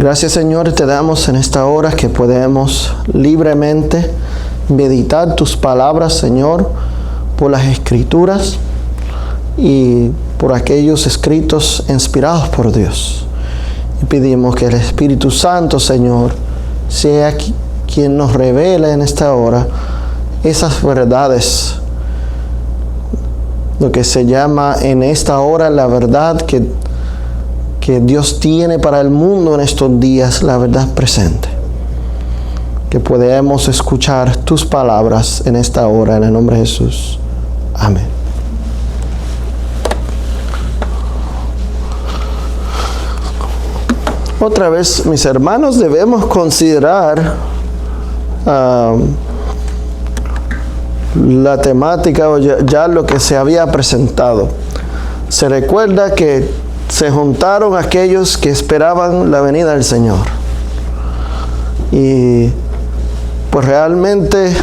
Gracias, Señor, te damos en esta hora que podemos libremente meditar tus palabras, Señor, por las Escrituras y por aquellos escritos inspirados por Dios. Y pedimos que el Espíritu Santo, Señor, sea quien nos revele en esta hora esas verdades, lo que se llama en esta hora la verdad que Dios tiene para el mundo en estos días, la verdad presente. Que podamos escuchar tus palabras en esta hora, en el nombre de Jesús. Amén. Otra vez, mis hermanos, debemos considerar la temática o ya lo que se había presentado. Se recuerda que se juntaron aquellos que esperaban la venida del Señor. Y pues realmente,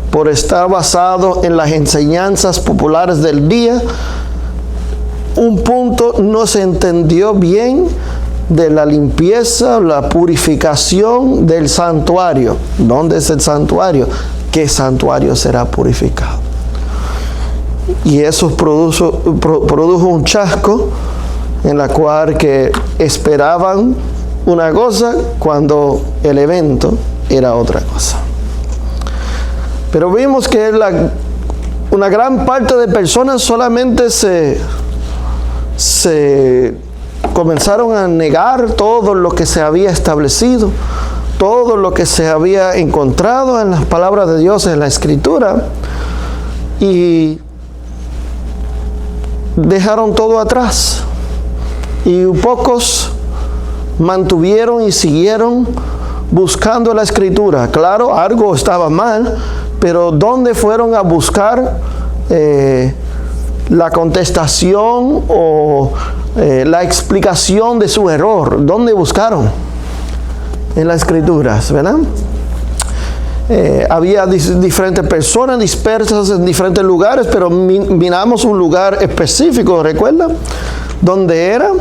por estar basado en las enseñanzas populares del día, un punto no se entendió bien de la limpieza, la purificación del santuario. ¿Dónde es el santuario? ¿Qué santuario será purificado? Y eso produjo un chasco en la cual que esperaban una cosa cuando el evento era otra cosa. Pero vimos que una gran parte de personas solamente se comenzaron a negar todo lo que se había establecido, todo lo que se había encontrado en las palabras de Dios, en la Escritura, y dejaron todo atrás. Y pocos mantuvieron y siguieron buscando la Escritura. Claro, algo estaba mal, pero ¿dónde fueron a buscar la contestación o la explicación de su error? ¿Dónde buscaron? En las Escrituras, ¿verdad? Había diferentes personas dispersas en diferentes lugares, pero miramos un lugar específico, ¿recuerda? ¿Dónde era?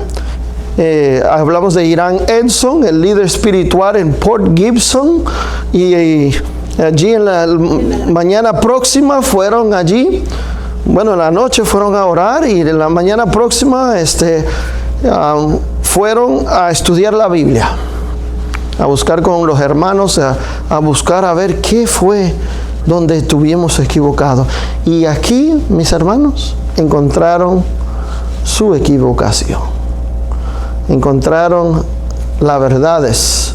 Hablamos de Irán Edson, el líder espiritual en Port Gibson, y allí en la mañana próxima fueron allí. Bueno, en la noche fueron a orar y en la mañana próxima fueron a estudiar la Biblia, a buscar con los hermanos, a buscar a ver qué fue donde estuvimos equivocados. Y aquí, mis hermanos, encontraron su equivocación. Encontraron las verdades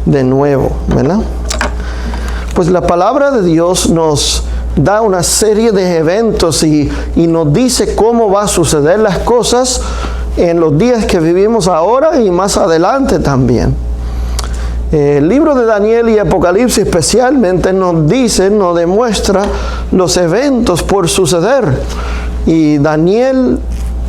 de nuevo, ¿verdad? Pues la palabra de Dios nos da una serie de eventos y nos dice cómo va a suceder las cosas en los días que vivimos ahora y más adelante también. El libro de Daniel y Apocalipsis especialmente nos demuestra los eventos por suceder. Y Daniel,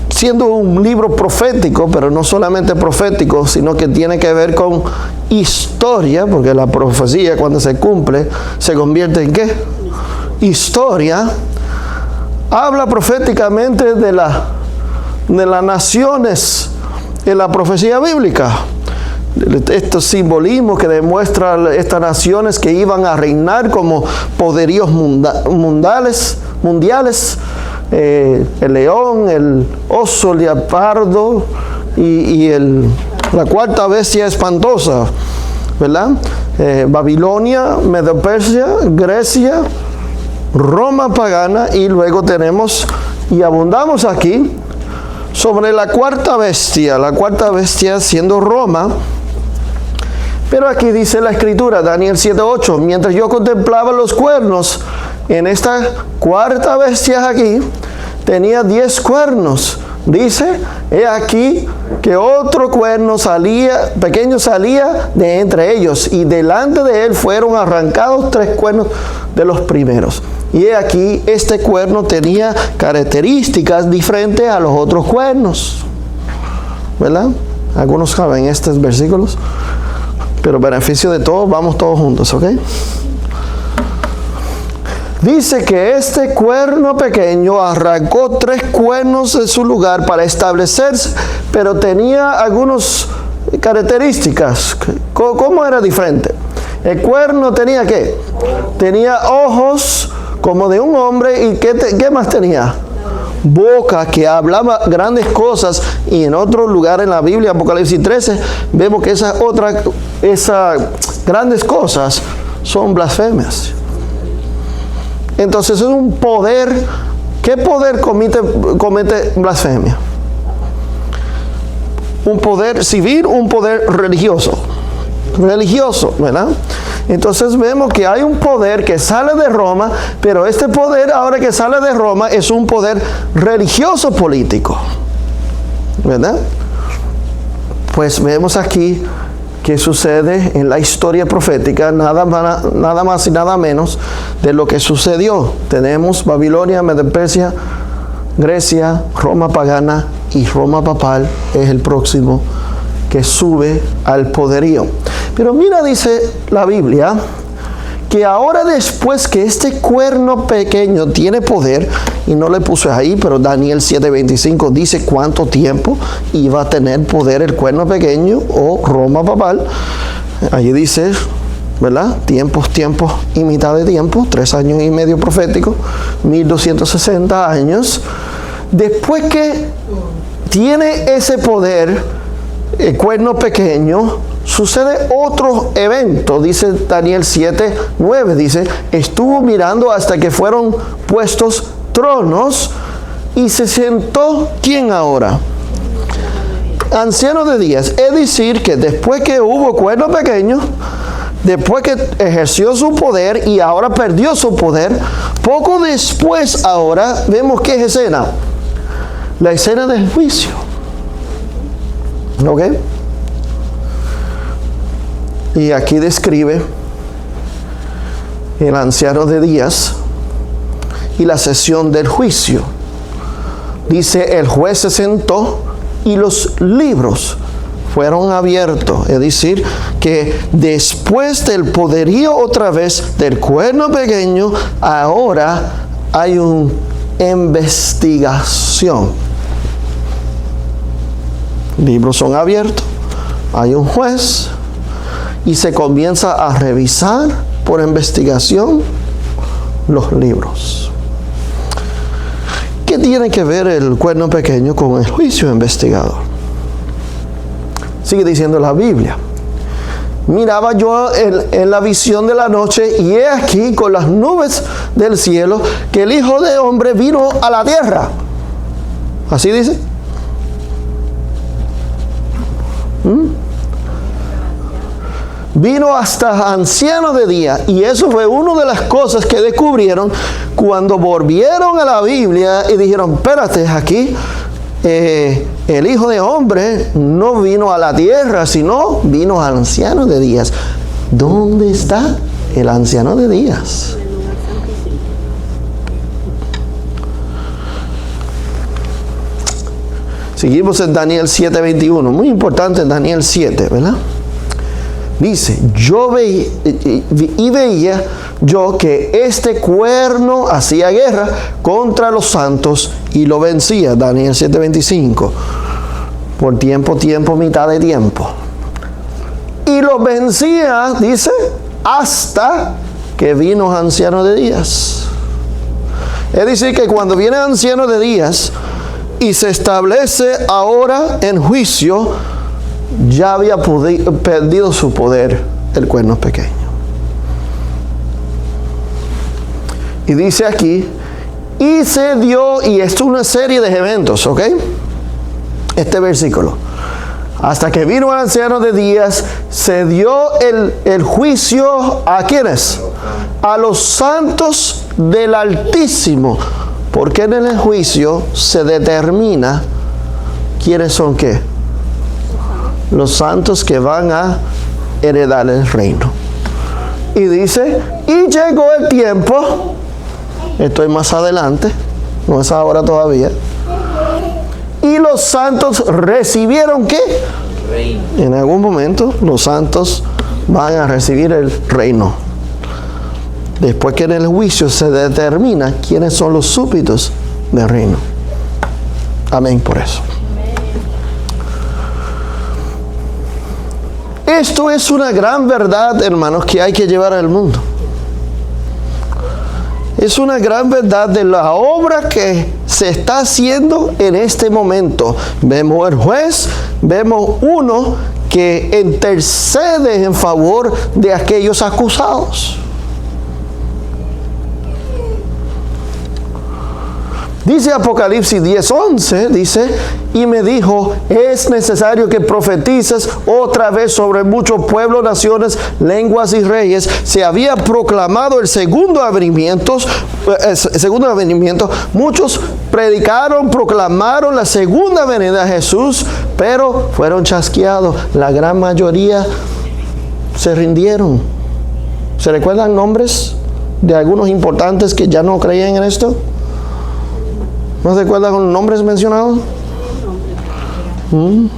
siendo un libro profético, pero no solamente profético, sino que tiene que ver con historia, porque la profecía cuando se cumple se convierte en ¿qué? Historia. Habla proféticamente de las naciones en la profecía bíblica. Estos simbolismos que demuestran estas naciones que iban a reinar como poderíos mundiales. El león, el oso leopardo y la cuarta bestia espantosa, ¿verdad? Babilonia, Medo-Persia, Grecia, Roma pagana, y luego tenemos, y abundamos aquí, sobre la cuarta bestia siendo Roma. Pero aquí dice la Escritura, Daniel 7:8, mientras yo contemplaba los cuernos en esta cuarta bestia aquí, tenía 10 cuernos. Dice, he aquí que otro cuerno pequeño salía de entre ellos, y delante de él fueron arrancados 3 cuernos de los primeros. Y he aquí, este cuerno tenía características diferentes a los otros cuernos. ¿Verdad? Algunos saben estos versículos, pero beneficio de todos, vamos todos juntos, ¿ok? Dice que este cuerno pequeño arrancó 3 cuernos de su lugar para establecerse, pero tenía algunos características. ¿Cómo era diferente? El cuerno tenía ¿qué? Tenía ojos como de un hombre. ¿Y qué más tenía? Boca que hablaba grandes cosas. Y en otro lugar en la Biblia, Apocalipsis 13, vemos que esas grandes cosas son blasfemias. Entonces es un poder. ¿Qué poder comete blasfemia? Un poder civil, un poder religioso, ¿verdad? Entonces vemos que hay un poder que sale de Roma, pero este poder ahora que sale de Roma es un poder religioso político, ¿verdad? Pues vemos aquí que sucede en la historia profética, nada más y nada menos de lo que sucedió. Tenemos Babilonia, Medo-Persia, Grecia, Roma pagana y Roma papal es el próximo que sube al poderío. Pero mira, dice la Biblia, que ahora después que este cuerno pequeño tiene poder, y no le puse ahí, pero Daniel 7:25 dice cuánto tiempo iba a tener poder el cuerno pequeño o Roma papal. Allí dice, ¿verdad? Tiempos y mitad de tiempo, 3 años y medio profético, 1260 años. Después que tiene ese poder, el cuerno pequeño, sucede otro evento. Dice Daniel 7:9, dice, estuvo mirando hasta que fueron puestos tronos y se sentó, ¿quién ahora? Anciano de días. Es decir, que después que hubo cuerno pequeño, después que ejerció su poder y ahora perdió su poder, poco después ahora vemos qué escena. La escena del juicio. ¿Ok? Y aquí describe el anciano de días y la sesión del juicio. Dice, el juez se sentó y los libros fueron abiertos. Es decir, que después del poderío otra vez del cuerno pequeño, ahora hay una investigación. Libros son abiertos, hay un juez y se comienza a revisar por investigación los libros. ¿Qué tiene que ver el cuerno pequeño con el juicio investigador? Sigue diciendo la Biblia. Miraba yo en la visión de la noche y he aquí con las nubes del cielo que el Hijo de Hombre vino a la tierra. ¿Así dice? Vino hasta anciano de día, y eso fue una de las cosas que descubrieron cuando volvieron a la Biblia y dijeron, espérate, aquí el Hijo de Hombre no vino a la tierra, sino vino al anciano de días. ¿Dónde está el anciano de días? Seguimos en Daniel 7:21, muy importante en Daniel 7, ¿verdad? Dice, veía yo que este cuerno hacía guerra contra los santos y lo vencía. Daniel 7:25. Por tiempo, mitad de tiempo. Y lo vencía, dice, hasta que vino anciano de días. Es decir, que cuando viene anciano de días y se establece ahora en juicio, ya había perdido su poder el cuerno pequeño. Y dice aquí, y se dio, y esto es una serie de eventos, ¿ok? Este versículo. Hasta que vino el anciano de días, se dio el juicio ¿a quiénes? A los santos del Altísimo. Porque en el juicio se determina quiénes son qué. Los santos que van a heredar el reino. Y dice, y llegó el tiempo, estoy más adelante, no es ahora todavía, y los santos recibieron ¿qué? Reino. En algún momento los santos van a recibir el reino. Después que en el juicio se determina quiénes son los súbditos del reino. Amén por eso. Esto es una gran verdad, hermanos, que hay que llevar al mundo. Es una gran verdad de la obra que se está haciendo en este momento. Vemos el juez, vemos uno que intercede en favor de aquellos acusados. Dice Apocalipsis 10:11, dice, y me dijo, es necesario que profetices otra vez sobre muchos pueblos, naciones, lenguas y reyes. Se había proclamado el segundo avenimiento. Muchos predicaron, proclamaron la segunda venida de Jesús, pero fueron chasqueados. La gran mayoría se rindieron. ¿Se recuerdan nombres de algunos importantes que ya no creían en esto? ¿No se acuerdan con los nombres mencionados? Me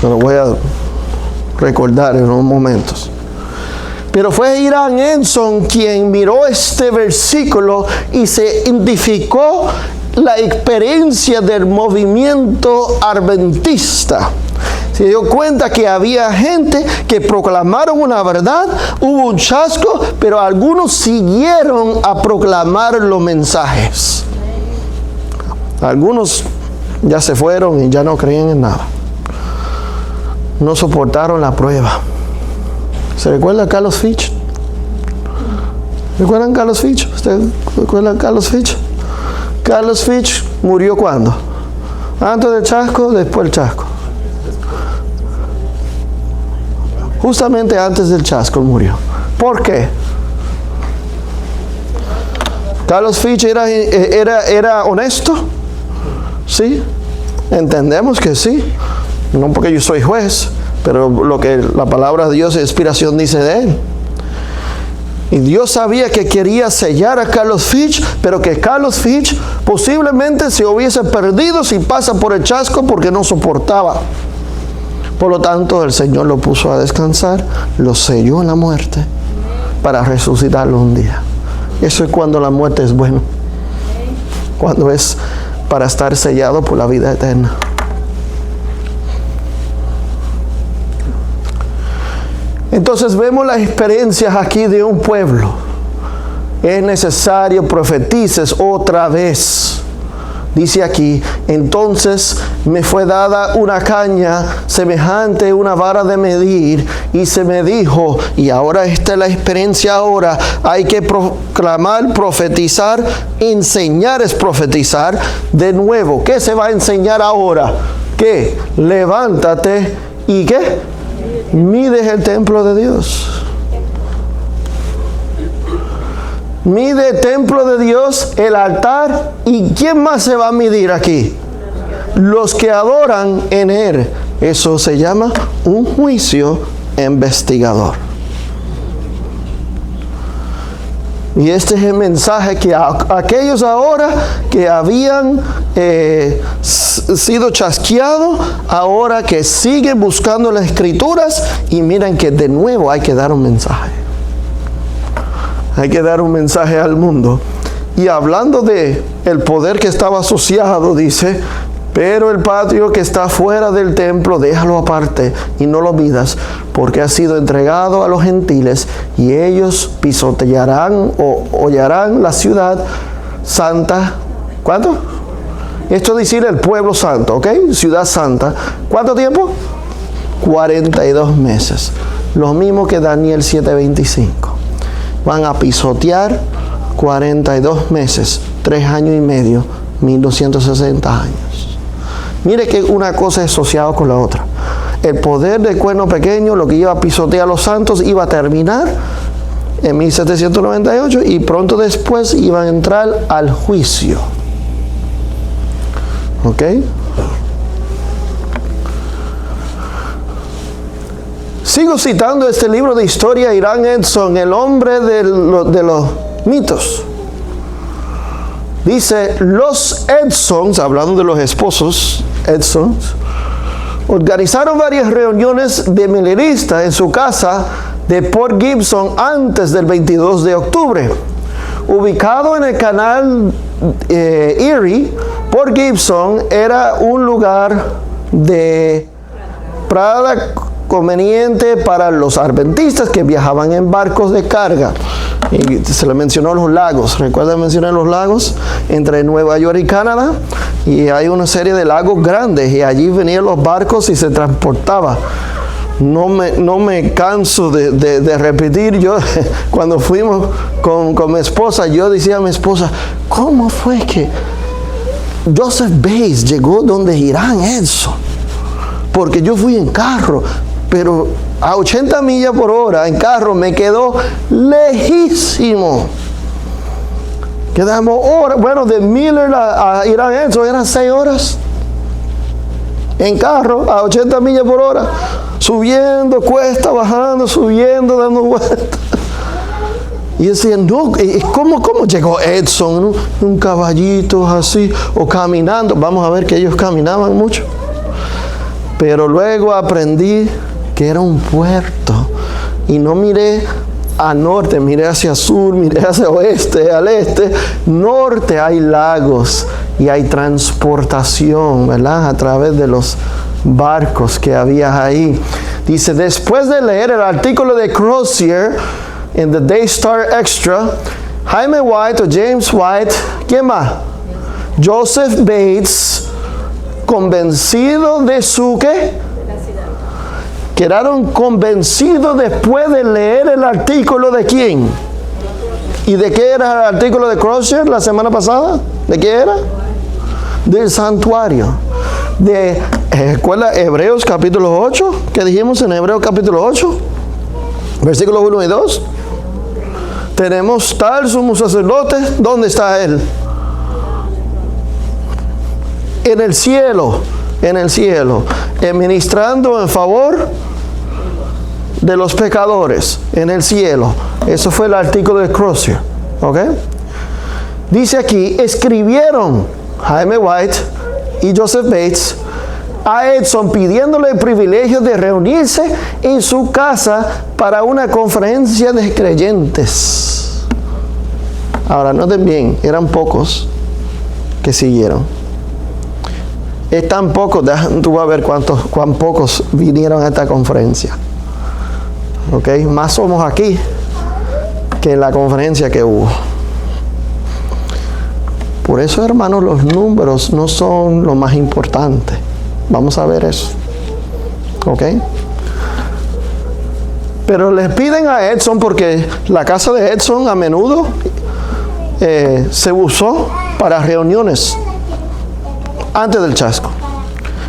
lo voy a recordar en unos momentos. Pero fue Irán Edson quien miró este versículo y se identificó la experiencia del movimiento adventista. Se dio cuenta que había gente que proclamaron una verdad, hubo un chasco, pero algunos siguieron a proclamar los mensajes. Algunos ya se fueron y ya no creían en nada. No soportaron la prueba. ¿Se recuerda a Carlos Fitch? ¿Recuerdan a Carlos Fitch? ¿Usted recuerda a Carlos Fitch? Carlos Fitch murió ¿cuándo? Antes del chasco, después del chasco. Justamente antes del chasco murió. ¿Por qué? Carlos Fitch era honesto. ¿Sí? Entendemos que sí. No porque yo soy juez, pero lo que la palabra de Dios de inspiración dice de él. Y Dios sabía que quería sellar a Carlos Fitch, pero que Carlos Fitch posiblemente se hubiese perdido si pasa por el chasco porque no soportaba. Por lo tanto, el Señor lo puso a descansar, lo selló en la muerte para resucitarlo un día. Eso es cuando la muerte es buena. Cuando es para estar sellado por la vida eterna. Entonces vemos las experiencias aquí de un pueblo. Es necesario profetices otra vez. Dice aquí, entonces me fue dada una caña semejante a una vara de medir y se me dijo, y ahora esta es la experiencia ahora, hay que proclamar, profetizar, enseñar es profetizar de nuevo. ¿Qué se va a enseñar ahora? ¿Qué? Levántate y ¿qué? Mides el templo de Dios. Mide el templo de Dios, el altar, ¿y quién más se va a medir aquí? Los que adoran en él. Eso se llama un juicio investigador. Y este es el mensaje que aquellos ahora que habían sido chasqueados, ahora que siguen buscando las escrituras y miren que de nuevo hay que dar un mensaje. Hay que dar un mensaje al mundo. Y hablando de el poder que estaba asociado, dice, pero el patio que está fuera del templo, déjalo aparte y no lo midas, porque ha sido entregado a los gentiles y ellos pisotearán o hollarán la ciudad santa. ¿Cuánto? Esto es decir el pueblo santo, ¿ok? Ciudad santa. ¿Cuánto tiempo? 42 meses. Lo mismo que Daniel 7:25. Van a pisotear 42 meses, 3 años y medio, 1260 años. Mire que una cosa es asociada con la otra. El poder del cuerno pequeño, lo que iba a pisotear a los santos, iba a terminar en 1798 y pronto después iban a entrar al juicio. ¿Ok? Sigo citando este libro de historia, Irán Edson, el hombre de los mitos. Dice, los Edsons, hablando de los esposos Edsons, organizaron varias reuniones de mileristas en su casa de Port Gibson antes del 22 de octubre. Ubicado en el canal Erie, Port Gibson era un lugar de Prada conveniente para los adventistas que viajaban en barcos de carga. Y se le mencionó los lagos. ¿Recuerdan mencionar los lagos? Entre Nueva York y Canadá. Y hay una serie de lagos grandes. Y allí venían los barcos y se transportaba. No me canso de repetir. Yo, cuando fuimos con mi esposa, yo decía a mi esposa, ¿cómo fue que Joseph Bates llegó donde Irán Edson? Porque yo fui en carro, pero a 80 millas por hora en carro me quedó lejísimo. Quedamos horas. Bueno, de Miller a Irán Edson eran 6 horas. En carro a 80 millas por hora. Subiendo, cuesta, bajando, subiendo, dando vueltas. Y decían, no, ¿cómo llegó Edson? Un caballito así, o caminando. Vamos a ver que ellos caminaban mucho. Pero luego aprendí que era un puerto. Y no miré a norte, miré hacia sur, miré hacia oeste, al este. Norte hay lagos y hay transportación, ¿verdad? A través de los barcos que había ahí. Dice, después de leer el artículo de Crozier en The Daystar Extra, Jaime White o James White, ¿quién más? Joseph Bates, convencido de su ¿qué? Quedaron convencidos después de leer el artículo de quién. ¿Y de qué era el artículo de Crozier la semana pasada? ¿De qué era? Del santuario. De escuela Hebreos capítulo 8, que dijimos en Hebreos capítulo 8, versículos 1 y 2. Tenemos tal sumo sacerdote. ¿Dónde está él? En el cielo, ministrando en favor de los pecadores, en el cielo. Eso fue el artículo de Crozier, ¿ok? Dice aquí, escribieron Jaime White y Joseph Bates a Edson pidiéndole el privilegio de reunirse en su casa para una conferencia de creyentes. Ahora, noten bien, eran pocos que siguieron. Es tan poco, tú vas a ver cuán pocos vinieron a esta conferencia. ¿Ok? Más somos aquí que en la conferencia que hubo. Por eso, hermanos, los números no son lo más importante. Vamos a ver eso. ¿Ok? Pero les piden a Edson, porque la casa de Edson a menudo se usó para reuniones antes del chasco.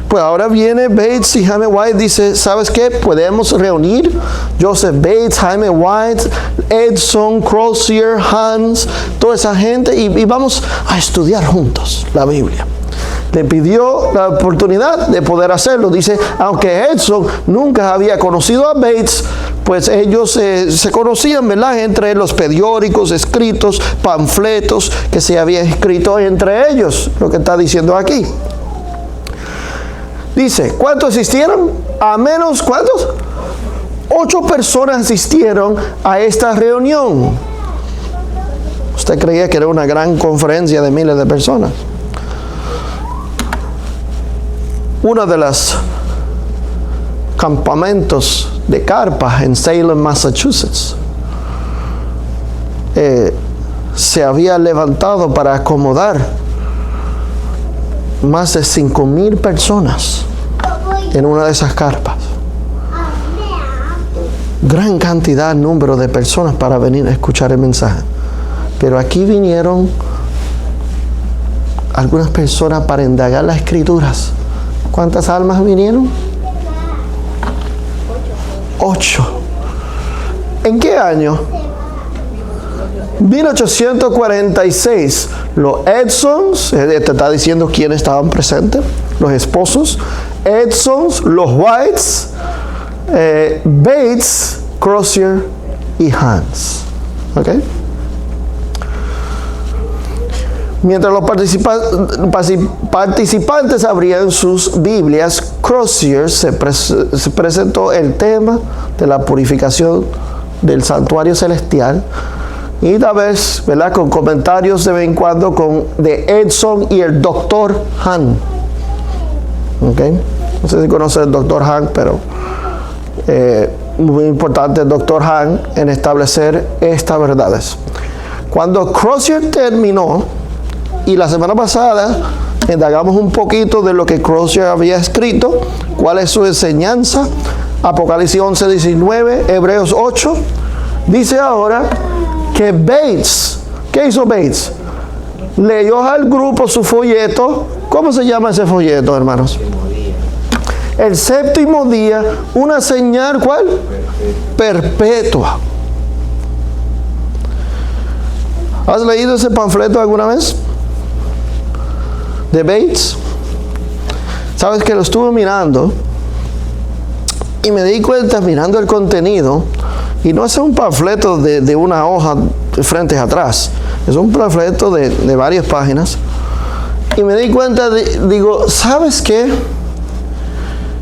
Pues ahora viene Bates y Jaime White, dice, ¿sabes qué? Podemos reunir Joseph Bates, Jaime White, Edson, Crozier, Hans, toda esa gente y vamos a estudiar juntos la Biblia. Le pidió la oportunidad de poder hacerlo. Dice, aunque Edson nunca había conocido a Bates, pues ellos se conocían, ¿verdad? Entre los periódicos, escritos, panfletos que se habían escrito entre ellos, lo que está diciendo aquí. Dice, ¿cuántos asistieron? A menos, ¿cuántos? 8 personas asistieron a esta reunión. ¿Usted creía que era una gran conferencia de miles de personas? Uno de los campamentos de carpas en Salem, Massachusetts, se había levantado para acomodar más de 5,000 personas en una de esas carpas. Gran cantidad, número de personas para venir a escuchar el mensaje. Pero aquí vinieron algunas personas para indagar las escrituras. ¿Cuántas almas vinieron? 8. ¿En qué año? 1846. Los Edsons, te está diciendo quiénes estaban presentes, los esposos, Edsons, los Whites, Bates, Crozier y Hans. ¿Ok? Mientras los participantes abrían sus Biblias, Crozier se presentó el tema de la purificación del santuario celestial y tal vez, ¿verdad?, con comentarios de vez en cuando de Edson y el doctor Han. ¿Ok? No sé si conoce al Dr. Hank, pero muy importante el Dr. Hank en establecer estas verdades. Cuando Crozier terminó, y la semana pasada indagamos un poquito de lo que Crozier había escrito, cuál es su enseñanza, Apocalipsis 11:19, Hebreos 8, dice ahora que Bates, ¿qué hizo Bates? Leyó al grupo su folleto. ¿Cómo se llama ese folleto, hermanos? El séptimo día, una señal, ¿cuál? Perpetua. ¿Has leído ese panfleto alguna vez? De Bates. Sabes que lo estuve mirando y me di cuenta mirando el contenido, y no es un panfleto de una hoja de frente a atrás, es un panfleto de varias páginas, y me di cuenta, digo, ¿sabes qué?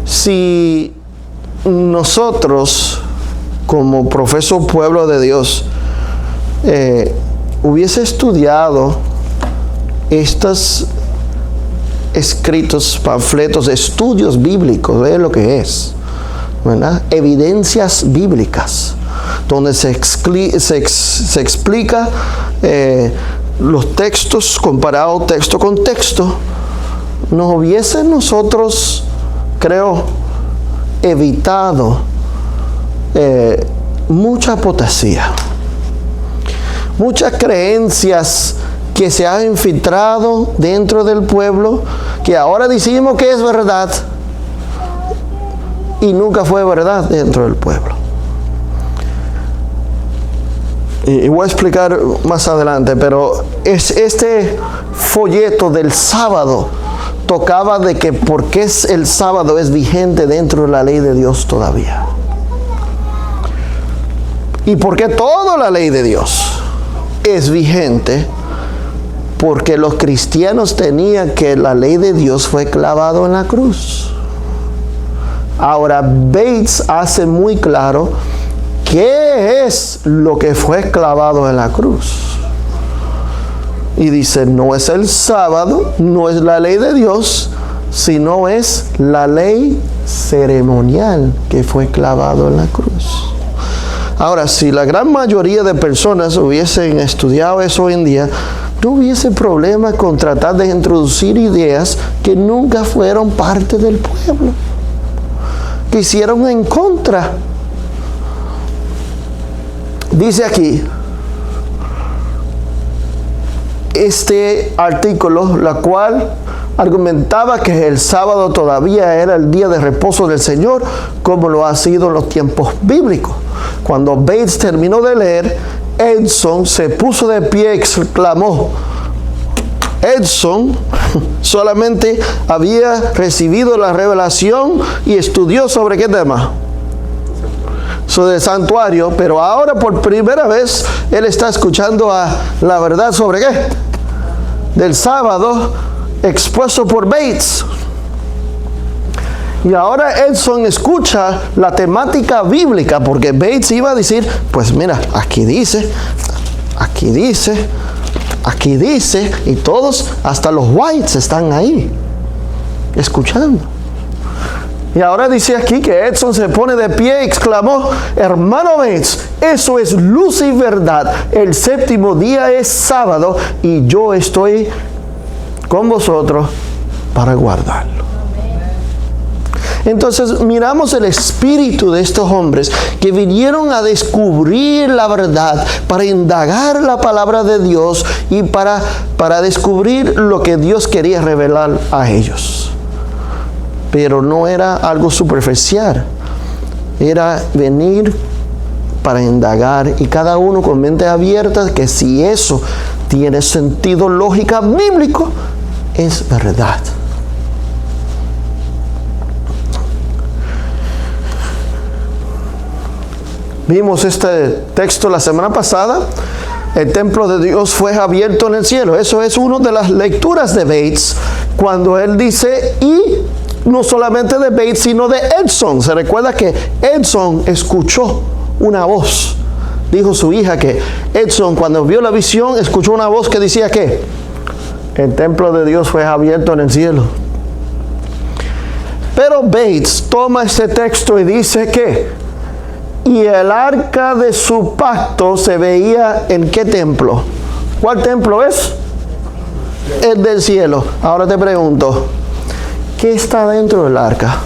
Si nosotros como profeso pueblo de Dios hubiese estudiado estos escritos, panfletos, estudios bíblicos, de lo que es, ¿verdad? Evidencias bíblicas, donde se explica los textos, comparado texto con texto, nos hubiesen nosotros, creo, evitado mucha apostasía, muchas creencias que se han infiltrado dentro del pueblo, que ahora decimos que es verdad y nunca fue verdad dentro del pueblo. Y voy a explicar más adelante, pero este folleto del sábado tocaba de que por qué el sábado es vigente dentro de la ley de Dios todavía. Y por qué toda la ley de Dios es vigente. Porque los cristianos tenían que la ley de Dios fue clavado en la cruz. Ahora Bates hace muy claro qué es lo que fue clavado en la cruz. Y dice, no es el sábado, no es la ley de Dios, sino es la ley ceremonial que fue clavado en la cruz. Ahora, si la gran mayoría de personas hubiesen estudiado eso hoy en día, no hubiese problema con tratar de introducir ideas que nunca fueron parte del pueblo, que hicieron en contra. Dice aquí, este artículo, la cual argumentaba que el sábado todavía era el día de reposo del Señor, como lo ha sido en los tiempos bíblicos. Cuando Bates terminó de leer, Edson se puso de pie y exclamó. Edson solamente había recibido la revelación y estudió sobre qué tema, sobre el santuario, pero ahora por primera vez él está escuchando la verdad sobre qué, del sábado, expuesto por Bates. Y ahora Edson escucha la temática bíblica, porque Bates iba a decir, pues mira, aquí dice, y todos, hasta los whites están ahí, escuchando. Y ahora dice aquí que Edson se pone de pie y exclamó, hermano Bates, eso es luz y verdad, el séptimo día es sábado, y yo estoy con vosotros para guardarlo. Entonces miramos el espíritu de estos hombres que vinieron a descubrir la verdad, para indagar la palabra de Dios y para descubrir lo que Dios quería revelar a ellos. Pero no era algo superficial, era venir para indagar, y cada uno con mente abierta, que si eso tiene sentido lógica bíblico, es verdad. Vimos este texto la semana pasada. El templo de Dios fue abierto en el cielo. Eso es una de las lecturas de Bates, cuando él dice, y no solamente de Bates, sino de Edson. Se recuerda que Edson escuchó una voz. Dijo su hija que Edson, cuando vio la visión, escuchó una voz que decía que el templo de Dios fue abierto en el cielo. Pero Bates toma este texto y dice que, y el arca de su pacto se veía ¿en qué templo? ¿Cuál templo es? El del cielo. Ahora te pregunto, ¿qué está dentro del arca?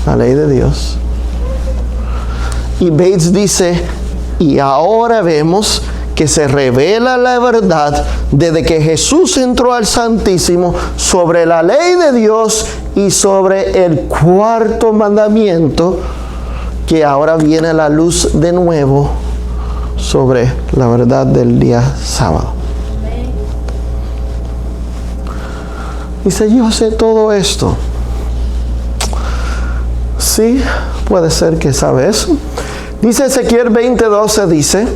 La ley de Dios. Y Bates dice, y ahora vemos que se revela la verdad desde que Jesús entró al Santísimo sobre la ley de Dios y sobre el cuarto mandamiento, que ahora viene a la luz de nuevo sobre la verdad del día sábado. Dice, yo sé todo esto. Sí, puede ser que sabe eso. Dice Ezequiel 20:12, dice,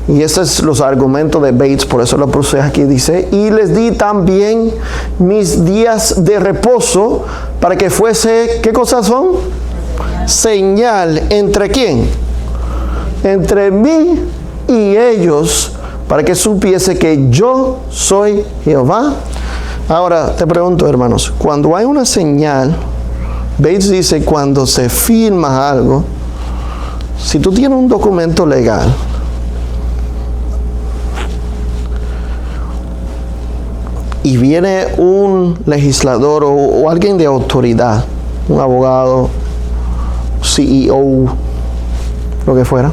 y esos son los argumentos de Bates, por eso lo puse aquí, dice, y les di también mis días de reposo para que fuese, ¿qué cosas son? Señal, ¿entre quién? Entre mí y ellos, para que supiese que yo soy Jehová. Ahora te pregunto, hermanos, cuando hay una señal, Bates dice, cuando se firma algo, si tú tienes un documento legal, y viene un legislador o alguien de autoridad, un abogado, CEO, lo que fuera,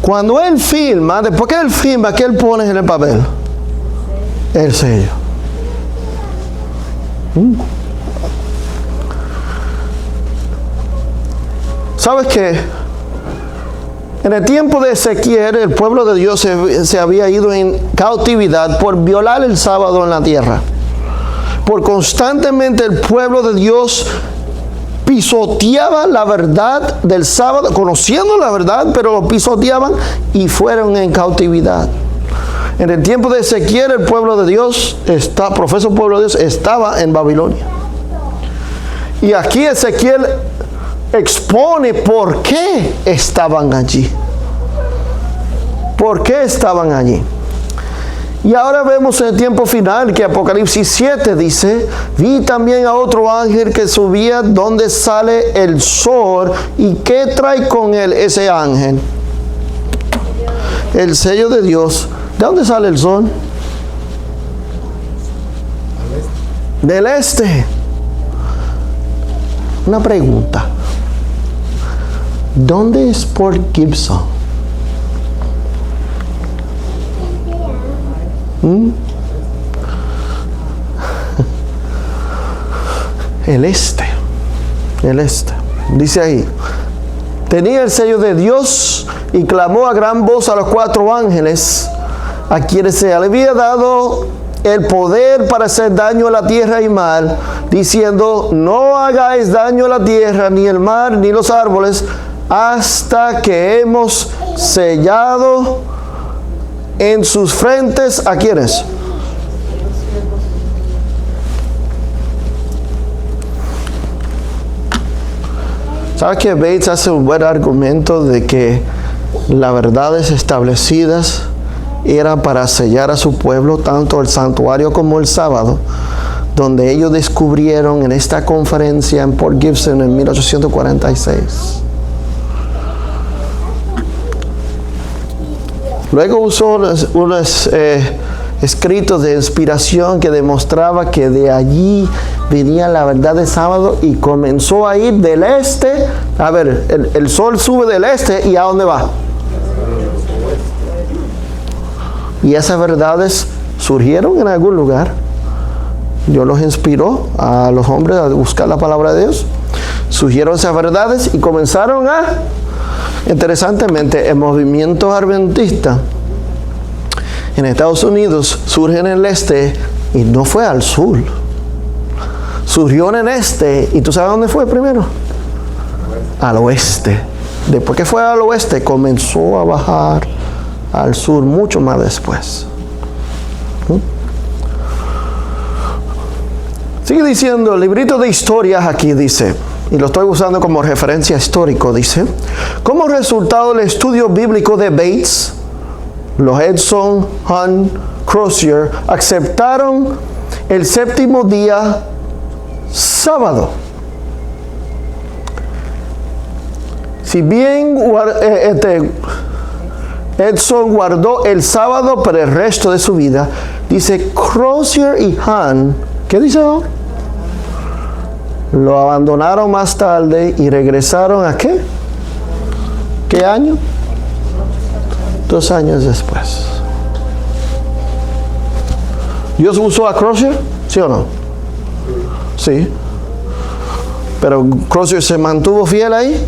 cuando él firma, después que él firma, ¿qué él pone en el papel? El sello. ¿Sabes qué? En el tiempo de Ezequiel, el pueblo de Dios se había ido en cautividad por violar el sábado en la tierra. Por constantemente el pueblo de Dios pisoteaba la verdad del sábado, conociendo la verdad, pero lo pisoteaban y fueron en cautividad. En el tiempo de Ezequiel, el pueblo de Dios, profeso pueblo de Dios, estaba en Babilonia. Y aquí Ezequiel expone por qué estaban allí. ¿Por qué estaban allí? Y ahora vemos en el tiempo final que Apocalipsis 7 dice, vi también a otro ángel que subía donde sale el sol. ¿Y qué trae con él ese ángel? El sello de Dios. ¿De dónde sale el sol? Del este. Una pregunta. ¿Dónde es Port Gibson? El este. El este. Dice ahí. Tenía el sello de Dios y clamó a gran voz a los 4 ángeles, a quienes se le había dado el poder para hacer daño a la tierra y mar, diciendo, no hagáis daño a la tierra, ni el mar, ni los árboles, hasta que hemos sellado en sus frentes, ¿a quiénes? ¿Sabes que Bates hace un buen argumento de que las verdades establecidas eran para sellar a su pueblo, tanto el santuario como el sábado, donde ellos descubrieron en esta conferencia en Port Gibson en 1846. Luego usó unos escritos de inspiración que demostraba que de allí venía la verdad del sábado y comenzó a ir del este. A ver, el sol sube del este y ¿a dónde va? Y esas verdades surgieron en algún lugar. Dios los inspiró a los hombres a buscar la palabra de Dios. Surgieron esas verdades y comenzaron a... Interesantemente, el movimiento adventista en Estados Unidos surge en el este y no fue al sur. Surgió en el este y ¿tú sabes dónde fue primero? Al oeste. Después que fue al oeste, comenzó a bajar al sur mucho más después. Sigue diciendo, el librito de historias aquí dice, y lo estoy usando como referencia histórico, dice, como resultado del estudio bíblico de Bates, los Edson, Hunt, Crozier aceptaron el séptimo día sábado. Si bien Edson guardó el sábado para el resto de su vida, dice Crozier y Hahn, ¿qué dice ahora? Lo abandonaron más tarde y regresaron ¿a qué? ¿Qué año? 2 años después. ¿Dios usó a Crozier? ¿Sí o no? Sí. ¿Pero Crozier se mantuvo fiel ahí?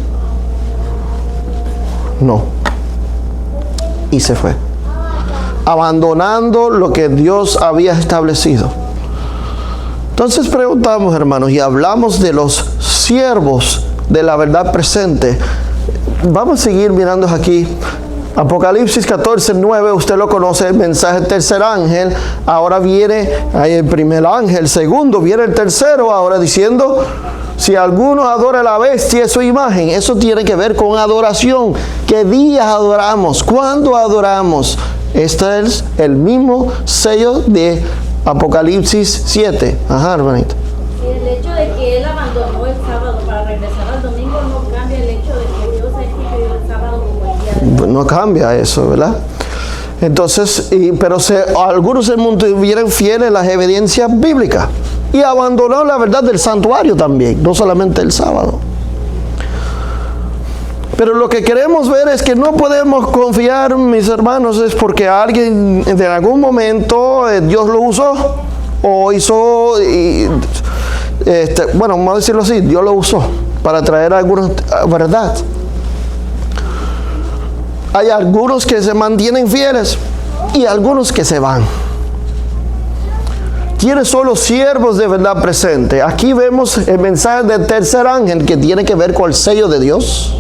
No. Y se fue, abandonando lo que Dios había establecido. Entonces preguntamos, hermanos, y hablamos de los siervos de la verdad presente. Vamos a seguir mirando aquí. Apocalipsis 14:9, usted lo conoce, el mensaje del tercer ángel. Ahora viene ahí el primer ángel, segundo, viene el tercero, ahora diciendo: si alguno adora a la bestia, su imagen. Eso tiene que ver con adoración. ¿Qué días adoramos? ¿Cuándo adoramos? Este es el mismo sello de Apocalipsis 7. Ajá, hermanito. El hecho de que él abandonó el sábado para regresar al domingo no cambia el hecho de que Dios ha instituido el sábado como el día de hoy. No cambia eso, ¿verdad? Entonces, pero algunos se mantuvieron fieles a las evidencias bíblicas y abandonó la verdad del santuario también, no solamente el sábado. Pero lo que queremos ver es que no podemos confiar, mis hermanos, es porque alguien en algún momento Dios lo usó o hizo, bueno, vamos a decirlo así, Dios lo usó para traer alguna verdad. Hay algunos que se mantienen fieles y algunos que se van. ¿Quiénes son los siervos de verdad presente? Aquí vemos el mensaje del tercer ángel que tiene que ver con el sello de Dios.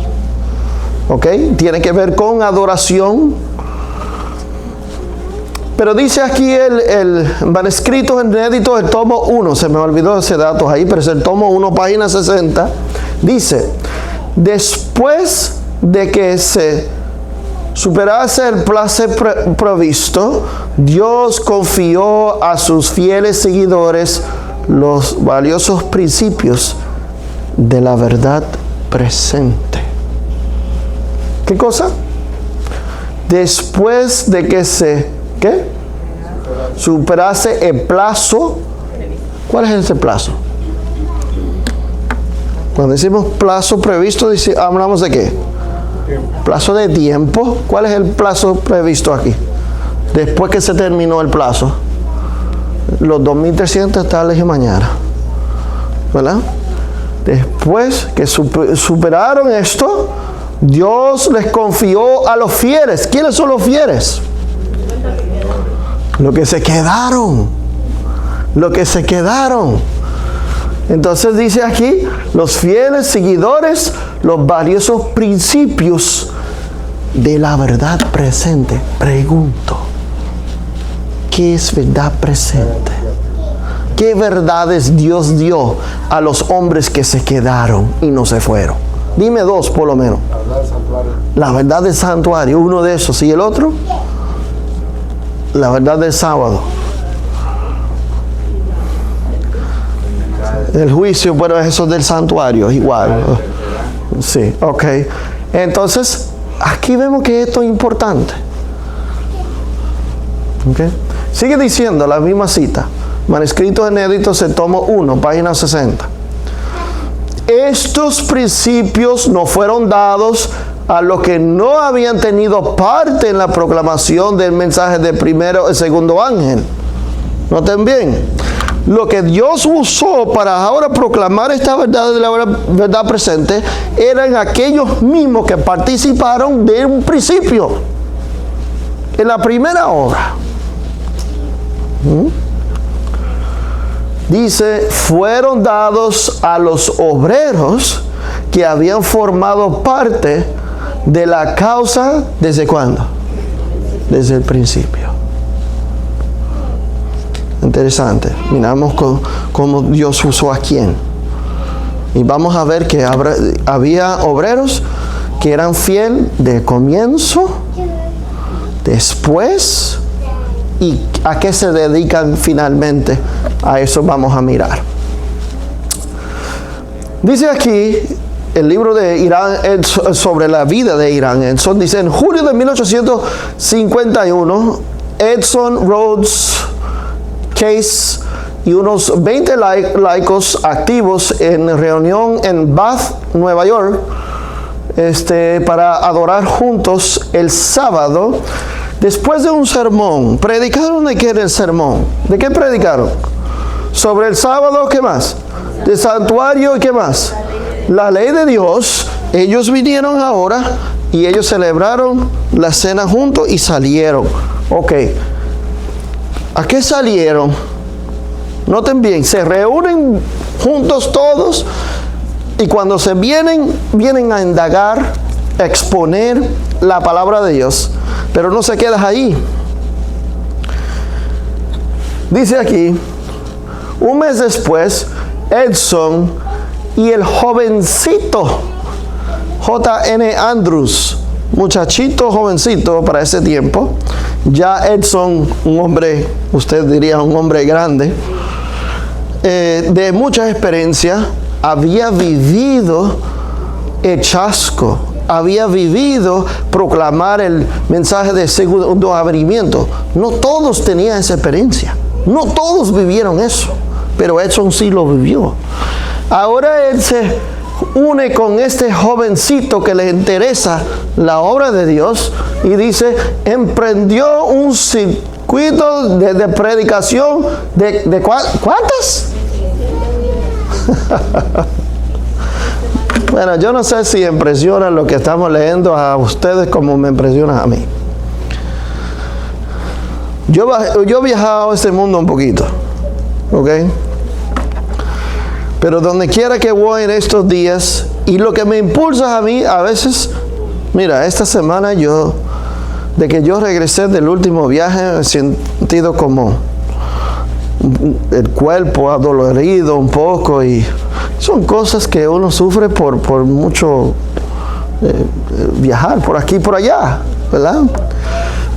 ¿Ok? Tiene que ver con adoración. Pero dice aquí el manuscrito inédito, el tomo 1, se me olvidó ese dato ahí, pero es el tomo 1, página 60. Dice: después de que se superase el plazo previsto, Dios confió a sus fieles seguidores los valiosos principios de la verdad presente. ¿Qué cosa? Después de que se superase el plazo. ¿Cuál es ese plazo? Cuando decimos plazo previsto, hablamos de qué? Plazo de tiempo. ¿Cuál es el plazo previsto aquí? Después que se terminó el plazo, los 2300 tardes y mañana, ¿verdad? Después que superaron esto, Dios les confió a los fieles. ¿Quiénes son los fieles? Los que se quedaron. Los que se quedaron. Entonces dice aquí, los fieles seguidores, los valiosos principios de la verdad presente. Pregunto, ¿qué es verdad presente? ¿Qué verdades Dios dio a los hombres que se quedaron y no se fueron? Dime 2 por lo menos. La verdad del santuario, uno de esos. ¿Y el otro? La verdad del sábado. El juicio, bueno, eso del santuario, igual. Sí, ok. Entonces, aquí vemos que esto es importante. Okay. Sigue diciendo la misma cita. Manuscritos inéditos, el tomo 1, página 60. Estos principios no fueron dados a los que no habían tenido parte en la proclamación del mensaje del primero y segundo ángel. Noten bien, lo que Dios usó para ahora proclamar esta verdad de la verdad presente eran aquellos mismos que participaron de un principio, en la primera obra. Dice, fueron dados a los obreros que habían formado parte de la causa, ¿desde cuándo? Desde el principio. Interesante. Miramos cómo Dios usó a quién. Y vamos a ver que había obreros que eran fieles del comienzo, después y a qué se dedican finalmente. A eso vamos a mirar. Dice aquí el libro de Irán sobre la vida de Irán Edson. Dice: en julio de 1851, Edson Rhodes Case y unos 20 laicos activos en reunión en Bath, Nueva York, para adorar juntos el sábado. Después de un sermón, ¿predicaron de qué era el sermón? ¿De qué predicaron? Sobre el sábado, ¿qué más? De santuario, ¿y qué más? La ley de Dios. Ellos vinieron ahora y ellos celebraron la cena juntos y salieron. Ok. ¿A qué salieron? Noten bien, se reúnen juntos todos y cuando se vienen a indagar, a exponer la palabra de Dios. Pero no se queda ahí. Dice aquí, un mes después, Edson y el jovencito J.N. Andrews, muchachito jovencito para ese tiempo, ya Edson, un hombre, usted diría un hombre grande, de mucha experiencia, había vivido el chasco, había vivido proclamar el mensaje de segundo avenimiento. No todos tenían esa experiencia, no todos vivieron eso, pero Edson sí lo vivió. Ahora él se une con este jovencito que le interesa la obra de Dios y dice, emprendió un circuito de predicación de ¿cuántas? Bueno, yo no sé si impresiona lo que estamos leyendo a ustedes como me impresiona a mí. Yo he viajado a este mundo un poquito, ¿ok? Pero donde quiera que voy en estos días, y lo que me impulsa a mí a veces, mira, esta semana de que yo regresé del último viaje, me he sentido como el cuerpo adolorido un poco, y son cosas que uno sufre por mucho viajar por aquí y por allá, ¿verdad?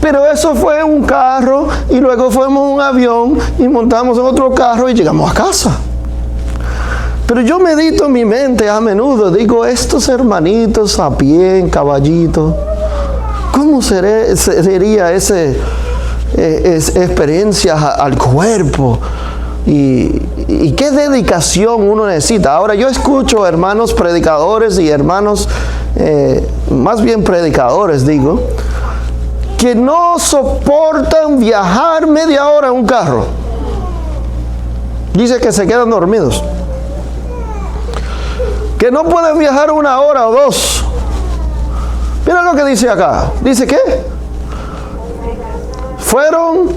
Pero eso fue un carro, y luego fuimos en un avión, y montamos en otro carro, y llegamos a casa. Pero yo medito en mi mente a menudo, digo, estos hermanitos a pie, en caballito, ¿cómo sería esa experiencia al cuerpo? Y qué dedicación uno necesita. Ahora yo escucho hermanos predicadores y hermanos, más bien predicadores digo, que no soportan viajar media hora en un carro. Dice que se quedan dormidos. Que no pueden viajar 1 hora o 2. Mira lo que dice acá. Dice que fueron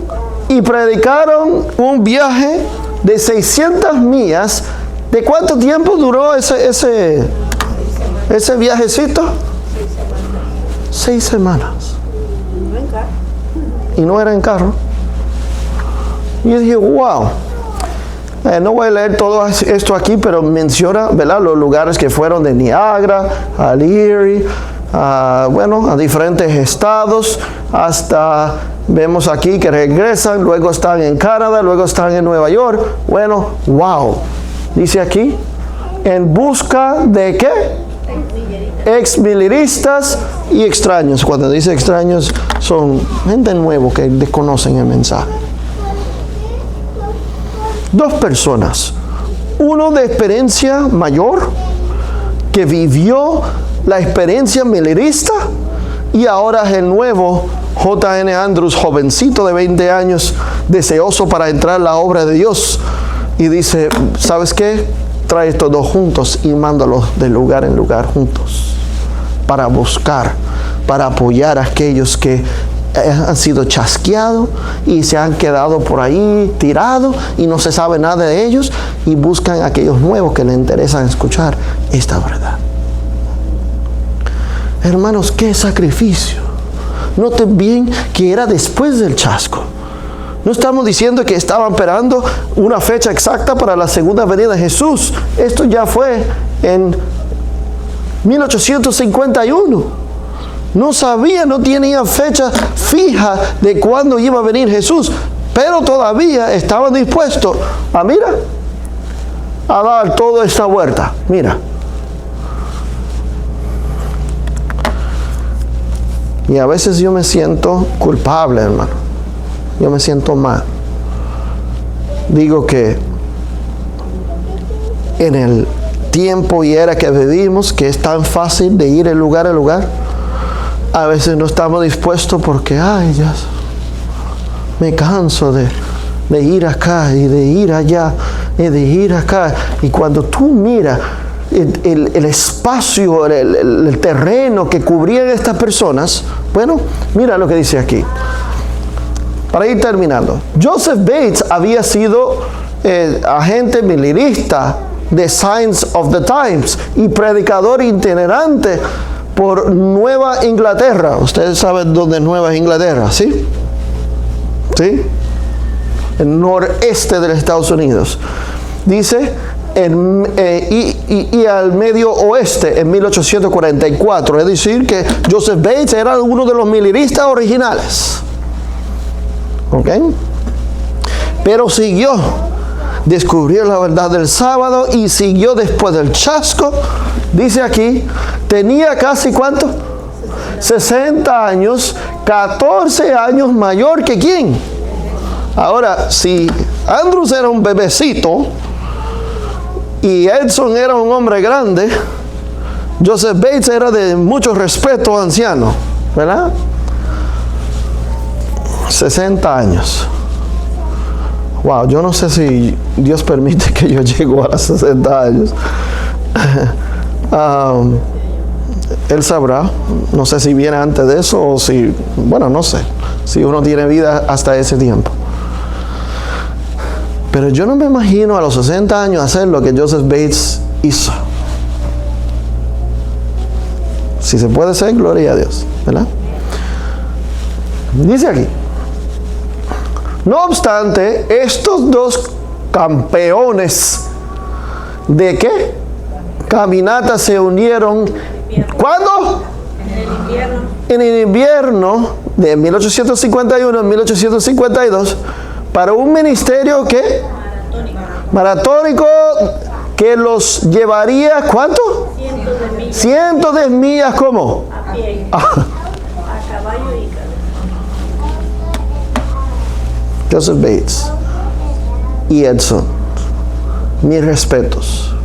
y predicaron un viaje de 600 millas. ¿De cuánto tiempo duró ese viajecito? 6 semanas. Y no era en carro. Y yo dije, wow. No voy a leer todo esto aquí, pero menciona, ¿verdad?, los lugares que fueron de Niagara, a Leary, a diferentes estados, hasta vemos aquí que regresan, luego están en Canadá, luego están en Nueva York. Bueno, wow. Dice aquí, en busca de ¿qué? Exmiliristas y extraños. Cuando dice extraños, son gente nueva que desconocen el mensaje. 2 personas, uno de experiencia mayor, que vivió la experiencia milirista, y ahora es el nuevo J.N. Andrews, jovencito de 20 años, deseoso para entrar en la obra de Dios, y dice, ¿sabes qué? Trae estos 2 juntos y mándalos de lugar en lugar juntos, para buscar, para apoyar a aquellos que han sido chasqueados y se han quedado por ahí tirados y no se sabe nada de ellos, y buscan a aquellos nuevos que les interesan escuchar esta verdad. Hermanos, qué sacrificio. Noten bien que era después del chasco. No estamos diciendo que estaban esperando una fecha exacta para la segunda venida de Jesús. Esto ya fue en 1851. No sabía, no tenía fecha fija de cuándo iba a venir Jesús, pero todavía estaban dispuestos a, mira, a dar toda esta vuelta. Mira. Y a veces yo me siento culpable, hermano. Yo me siento mal. Digo que en el tiempo y era que vivimos, que es tan fácil de ir de lugar a lugar, a veces no estamos dispuestos porque, ay, ya me canso de ir acá y de ir allá y de ir acá. Y cuando tú miras el espacio, el terreno que cubrían estas personas, bueno, mira lo que dice aquí. Para ir terminando, Joseph Bates había sido agente militarista de Signs of the Times y predicador itinerante por Nueva Inglaterra. Ustedes saben dónde es Nueva Inglaterra, ¿sí? ¿Sí? El noreste de los Estados Unidos. Dice, y al medio oeste en 1844. Es decir, que Joseph Bates era uno de los militaristas originales. ¿Ok? Pero siguió, descubrió la verdad del sábado y siguió después del chasco. Dice aquí, tenía casi ¿cuánto? 60 años, 14 años mayor que quién. Ahora, si Andrews era un bebecito y Edson era un hombre grande, Joseph Bates era de mucho respeto anciano, ¿verdad? 60 años. Wow, yo no sé si Dios permite que yo llegue a los 60 años. Él sabrá, no sé si viene antes de eso o si, bueno, no sé, si uno tiene vida hasta ese tiempo. Pero yo no me imagino a los 60 años hacer lo que Joseph Bates hizo. Si se puede hacer, gloria a Dios, ¿verdad? Dice aquí, no obstante, estos dos campeones ¿de qué? Caminata se unieron. ¿Cuándo? En el invierno de 1851 a 1852 para un ministerio que maratónico que los llevaría ¿cuánto? Cientos de millas. ¿Cómo? A pie, a caballo y carro. Joseph Bates y Edson, mis respetos.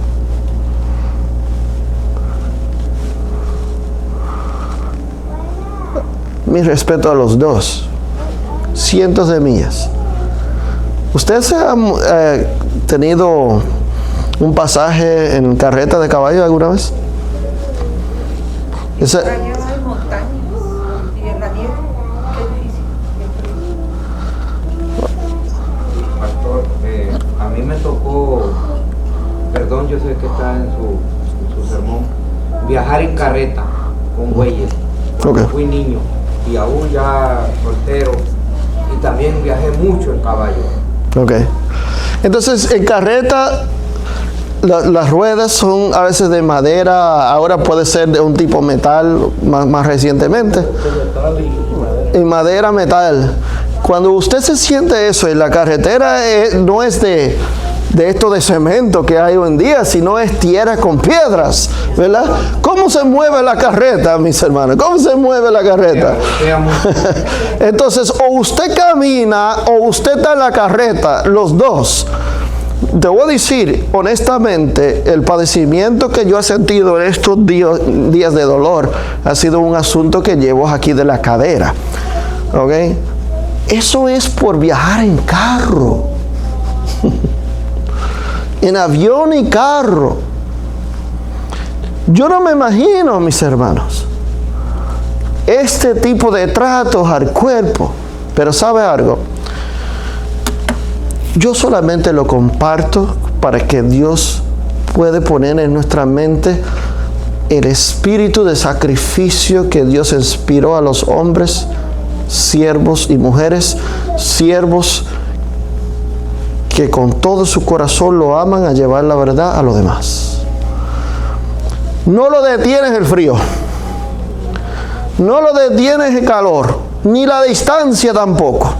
Mi respeto a los dos. Cientos de millas. ¿Usted se ha tenido un pasaje en carreta de caballo alguna vez? Ese, Hay montañas y en la nieve, qué difícil. Pastor, a mí me tocó, perdón, yo sé que está en su sermón, viajar en carreta con bueyes cuando Okay. fui niño y aún ya soltero, y también viajé mucho en caballo. ok. Entonces, en carreta, las ruedas son a veces de madera, ahora puede ser de un tipo metal más recientemente. En madera, metal. Cuando usted se siente eso en la carretera, no es de esto de cemento que hay hoy en día, sino es tierra con piedras, ¿verdad? ¿Cómo se mueve la carreta, mis hermanos? ¿Cómo se mueve la carreta? Entonces, o usted camina o usted está en la carreta, los dos. Te voy a decir, honestamente, el padecimiento que yo he sentido en estos días de dolor ha sido un asunto que llevo aquí de la cadera. ¿Ok? Eso es por viajar en carro. En avión y carro. Yo no me imagino, mis hermanos, este tipo de tratos al cuerpo. Pero ¿sabe algo? Yo solamente lo comparto para que Dios pueda poner en nuestra mente el espíritu de sacrificio que Dios inspiró a los hombres, siervos y mujeres, siervos que con todo su corazón lo aman a llevar la verdad a los demás. No lo detienes el frío. No lo detiene el calor, ni la distancia tampoco,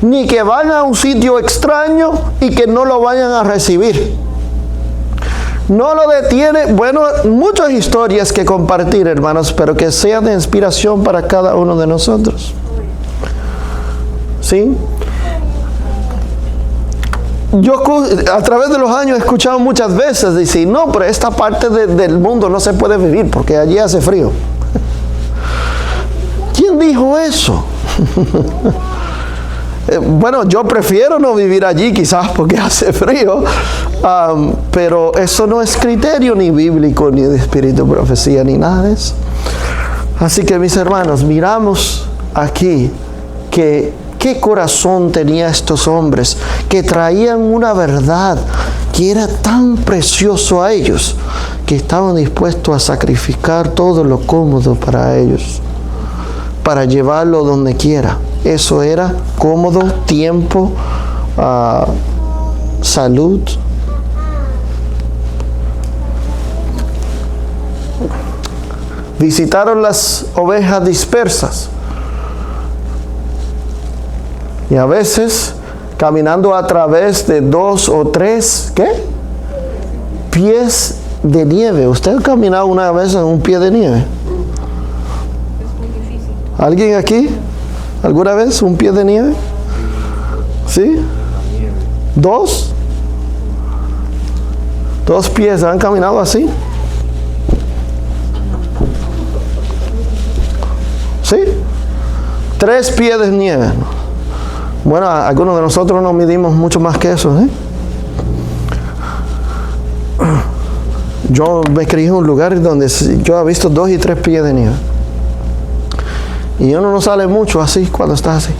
ni que vayan a un sitio extraño y que no lo vayan a recibir. No lo detiene. Bueno, muchas historias que compartir, hermanos, pero que sean de inspiración para cada uno de nosotros. ¿Sí? Yo a través de los años he escuchado muchas veces decir, no, pero esta parte del mundo no se puede vivir porque allí hace frío. ¿Quién dijo eso? Bueno, yo prefiero no vivir allí quizás porque hace frío, pero eso no es criterio ni bíblico, ni de espíritu de profecía, ni nada de eso. Así que mis hermanos, miramos aquí que qué corazón tenían estos hombres que traían una verdad que era tan precioso a ellos que estaban dispuestos a sacrificar todo lo cómodo para ellos, para llevarlo donde quiera. Eso era cómodo, tiempo, salud. Visitaron las ovejas dispersas. Y a veces caminando a través de 2 o 3, ¿qué? Pies de nieve. ¿Usted ha caminado una vez en un pie de nieve? Es muy difícil. ¿Alguien aquí? ¿Alguna vez un pie de nieve? ¿Sí? 2. 2 pies. ¿Han caminado así? ¿Sí? 3 pies de nieve. Bueno, algunos de nosotros no midimos mucho más que eso, ¿eh? Yo me crié en un lugar donde yo he visto 2 y 3 pies de nieve. Y uno no sale mucho así cuando está así.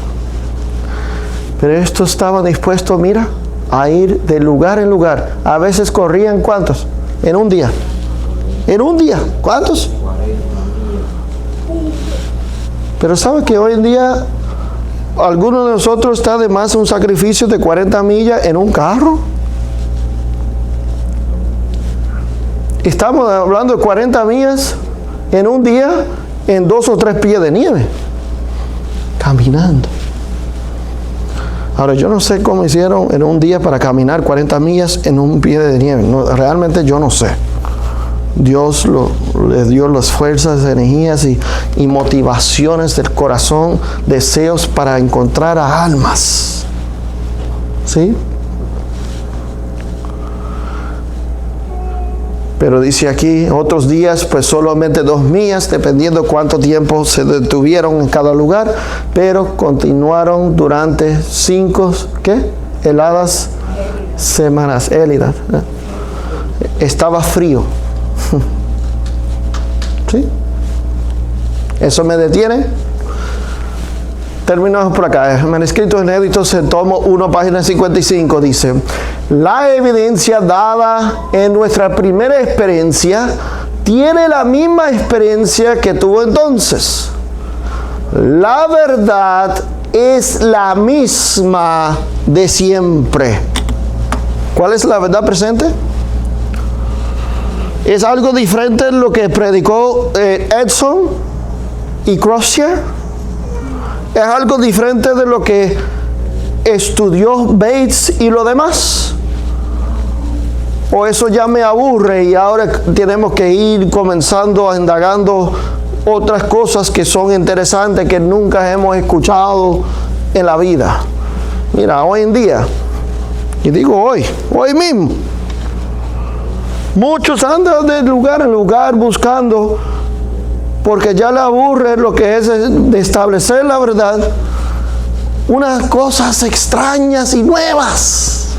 Pero estos estaban dispuestos, mira, a ir de lugar en lugar. A veces corrían, ¿cuántos? En un día. En un día, ¿cuántos? Pero ¿sabe que hoy en día algunos de nosotros está de más un sacrificio de 40 millas en un carro? Estamos hablando de 40 millas en un día en 2 o 3 pies de nieve, caminando. Ahora, yo no sé cómo hicieron en un día para caminar 40 millas en un pie de nieve. No, realmente yo no sé. Dios les dio las fuerzas, energías y motivaciones del corazón, deseos para encontrar a almas. ¿Sí? Pero dice aquí, otros días, pues solamente 2 millas, dependiendo cuánto tiempo se detuvieron en cada lugar, pero continuaron durante 5, ¿qué? Heladas semanas, hélidas. Estaba frío. ¿Sí? ¿Eso me detiene? Terminamos por acá. El manuscrito inédito, tomo 1, página 55, dice: la evidencia dada en nuestra primera experiencia tiene la misma experiencia que tuvo entonces. La verdad es la misma de siempre. ¿Cuál es la verdad presente? Es algo diferente de lo que predicó Edson y Crozier. Es algo diferente de lo que estudió Bates y lo demás. O eso ya me aburre y ahora tenemos que ir comenzando a indagando otras cosas que son interesantes que nunca hemos escuchado en la vida. Mira, hoy en día, y digo hoy mismo, muchos andan de lugar en lugar buscando, porque ya le aburre lo que es de establecer la verdad, unas cosas extrañas y nuevas.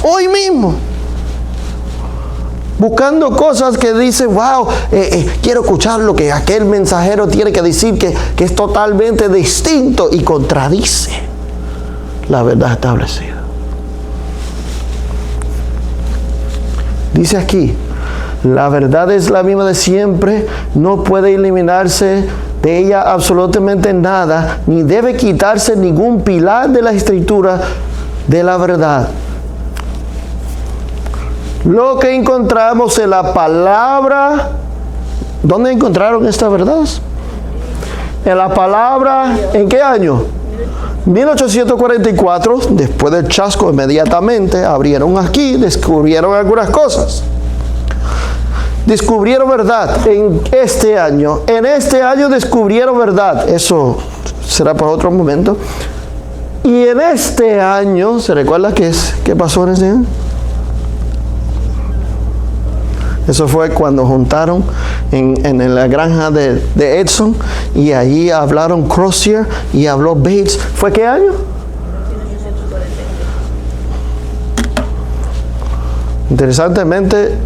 Hoy mismo, buscando cosas que dicen, wow, quiero escuchar lo que aquel mensajero tiene que decir, que es totalmente distinto y contradice la verdad establecida. Dice aquí, la verdad es la misma de siempre, no puede eliminarse de ella absolutamente nada, ni debe quitarse ningún pilar de la escritura de la verdad. Lo que encontramos en la palabra, ¿dónde encontraron esta verdad? En la palabra, ¿en qué año? 1844, después del chasco, inmediatamente abrieron aquí, descubrieron algunas cosas. Descubrieron verdad en este año. En este año descubrieron verdad. Eso será para otro momento. Y en este año, ¿se recuerda qué pasó en ese año? Eso fue cuando juntaron en la granja de Edison, y allí hablaron Crozier y habló Bates. ¿Fue qué año? 1840. Interesantemente,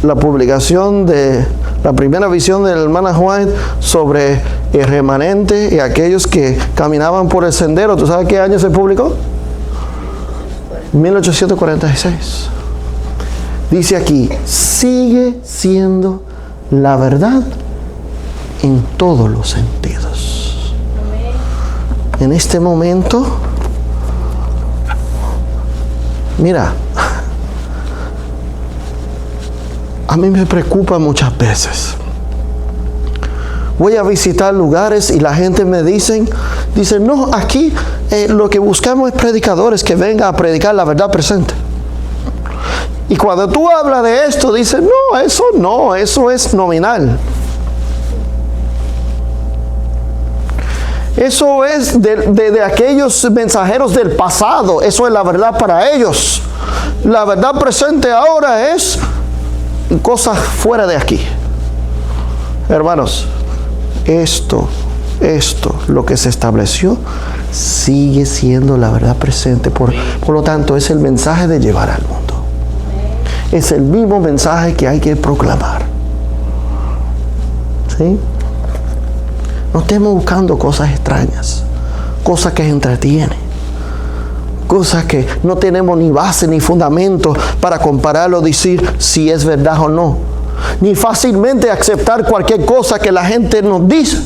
la publicación de la primera visión de la hermana White sobre el remanente y aquellos que caminaban por el sendero, ¿tú sabes qué año se publicó? 1846. Dice aquí, sigue siendo la verdad en todos los sentidos. En este momento, mira, a mí me preocupa muchas veces. Voy a visitar lugares y la gente me dice, no, aquí lo que buscamos es predicadores que vengan a predicar la verdad presente. Y cuando tú hablas de esto, dices, no, eso es nominal. Eso es de aquellos mensajeros del pasado. Eso es la verdad para ellos. La verdad presente ahora es cosas fuera de aquí. Hermanos, esto, lo que se estableció, sigue siendo la verdad presente. Por lo tanto, es el mensaje de llevar al mundo. Es el mismo mensaje que hay que proclamar. ¿Sí? No estemos buscando cosas extrañas, cosas que entretienen, cosas que no tenemos ni base ni fundamento para compararlo, decir si es verdad o no, ni fácilmente aceptar cualquier cosa que la gente nos dice.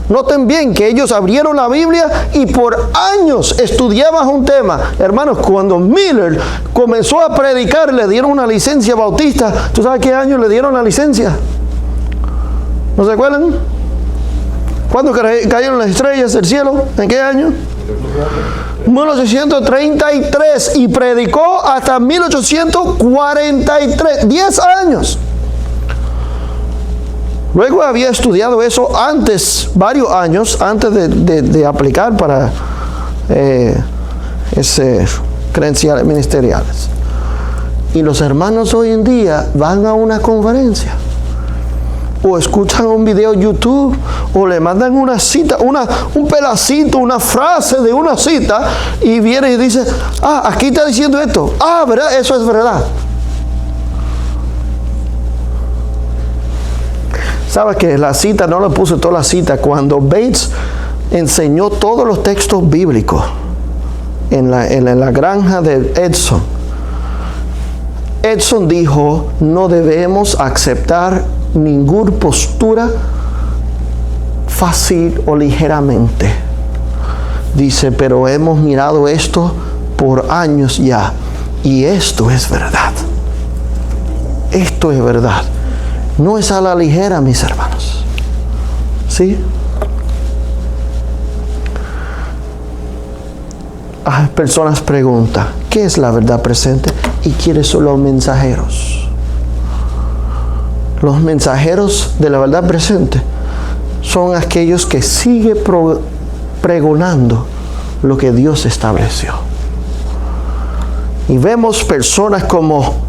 Noten bien que ellos abrieron la Biblia y por años estudiaban un tema. Hermanos, cuando Miller comenzó a predicar, le dieron una licencia bautista. ¿Tú sabes qué año le dieron la licencia? ¿No se acuerdan? ¿Cuándo cayeron las estrellas del cielo? ¿En qué año? 1833, y predicó hasta 1843, 10 años. Luego había estudiado eso antes, varios años, antes de aplicar para ese credenciales ministeriales. Y los hermanos hoy en día van a una conferencia, o escuchan un video YouTube, o le mandan una cita, un pedacito, una frase de una cita, y viene y dice, aquí está diciendo esto. ¿Verdad? Eso es verdad. ¿Sabes que la cita, no le puse toda la cita? Cuando Bates enseñó todos los textos bíblicos en la granja de Edison, Edson dijo, no debemos aceptar ninguna postura fácil o ligeramente. Dice, pero hemos mirado esto por años ya, y esto es verdad. Esto es verdad. No es a la ligera, mis hermanos. ¿Sí? Hay personas preguntan, ¿qué es la verdad presente? ¿Y quiénes son los mensajeros? Los mensajeros de la verdad presente son aquellos que siguen pregonando lo que Dios estableció. Y vemos personas como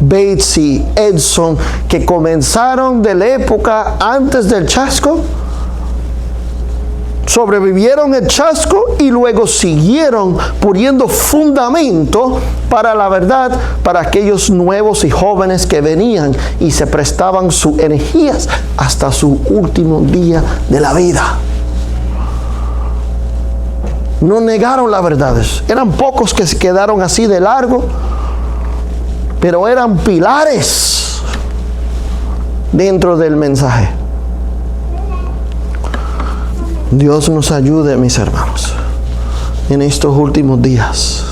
Bates y Edson, que comenzaron de la época antes del chasco, sobrevivieron el chasco y luego siguieron poniendo fundamento para la verdad, para aquellos nuevos y jóvenes que venían y se prestaban sus energías hasta su último día de la vida. No negaron las verdades. Eran pocos que se quedaron así de largo, pero eran pilares dentro del mensaje. Dios nos ayude, mis hermanos, en estos últimos días,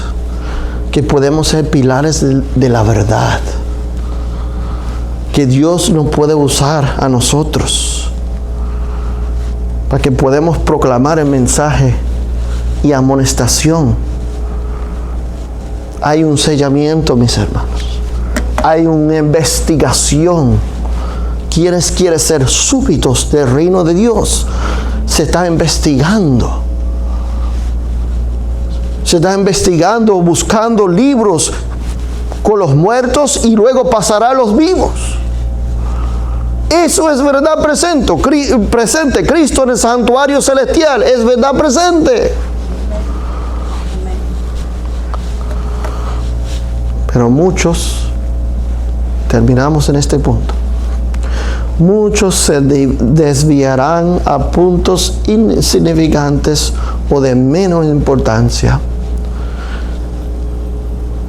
que podemos ser pilares de la verdad, que Dios nos puede usar a nosotros para que podamos proclamar el mensaje y amonestación. Hay un sellamiento, mis hermanos. Hay una investigación. ¿Quiénes quieren ser súbditos del reino de Dios? Se está investigando. Se está investigando, buscando libros con los muertos y luego pasará a los vivos. Eso es verdad presente. Cristo en el santuario celestial es verdad presente. Pero muchos, terminamos en este punto, muchos se desviarán a puntos insignificantes o de menos importancia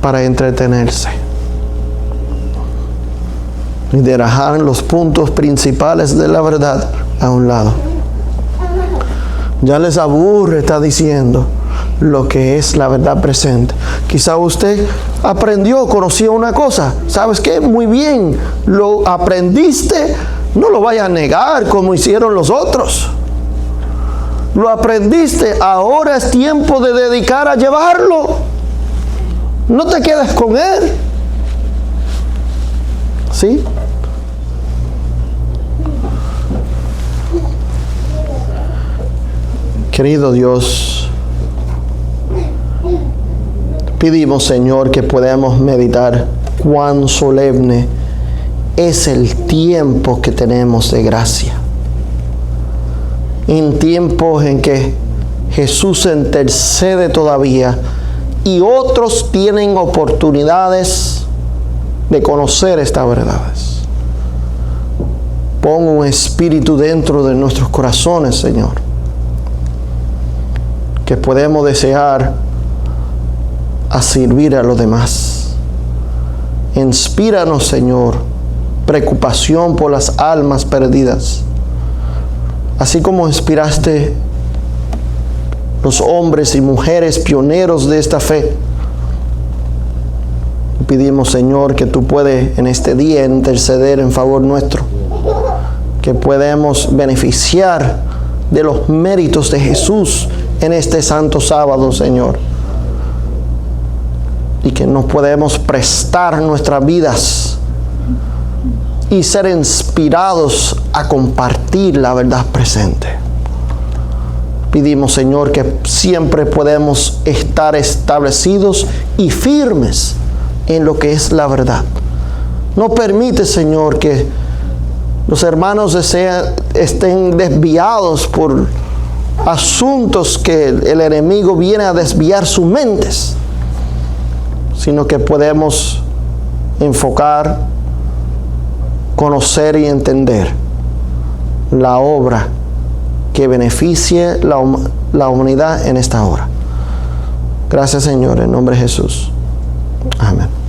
para entretenerse y dejar los puntos principales de la verdad a un lado. Ya les aburre, está diciendo, lo que es la verdad presente. Quizá usted aprendió, conocía una cosa. ¿Sabes qué? Muy bien, lo aprendiste, no lo vayas a negar como hicieron los otros. Lo aprendiste, ahora es tiempo de dedicar a llevarlo. No te quedes con él. ¿Sí? Querido Dios, pedimos, Señor, que podamos meditar cuán solemne es el tiempo que tenemos de gracia. En tiempos en que Jesús intercede todavía y otros tienen oportunidades de conocer estas verdades. Pon un espíritu dentro de nuestros corazones, Señor, que podemos desear a servir a los demás. Inspíranos, Señor, preocupación por las almas perdidas, así como inspiraste los hombres y mujeres pioneros de esta fe. Pedimos, Señor, que tú puedes en este día interceder en favor nuestro, que podamos beneficiar de los méritos de Jesús en este santo sábado, Señor, y que nos podemos prestar nuestras vidas y ser inspirados a compartir la verdad presente. Pedimos, Señor, que siempre podemos estar establecidos y firmes en lo que es la verdad. No permite, Señor, que los hermanos estén desviados por asuntos que el enemigo viene a desviar sus mentes, sino que podemos enfocar, conocer y entender la obra que beneficie la humanidad en esta hora. Gracias, Señor, en nombre de Jesús. Amén.